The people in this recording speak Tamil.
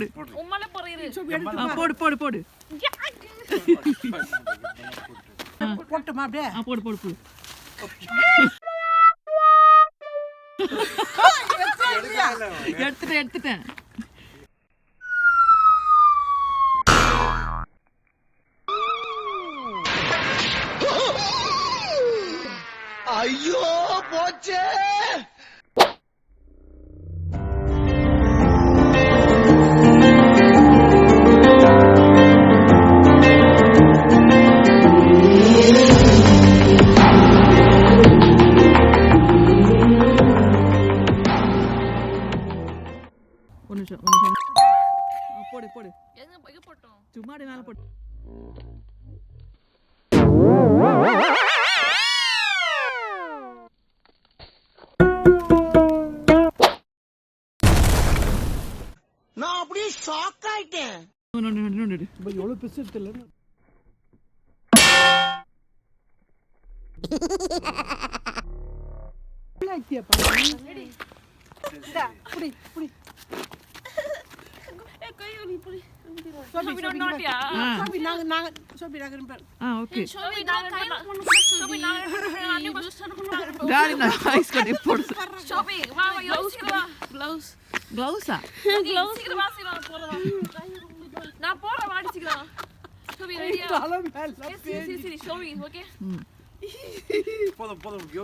போடு உம்மால போறீரு போடு போடு போடு போட்டுமா அப்படியே போடு போடு போடு எடுத்துட்டேன் ஐயோ போச்சே போடு போடு எங்க போட்டோம் சும்மா மேல போடு நான் அப்படியே ஷாக் ஆயிட்டேன் எவ்வளவு பெருசு தெரியல நான் போறேன் வாடிச்சுக்கலாம் சோபி ரெடியா போதும்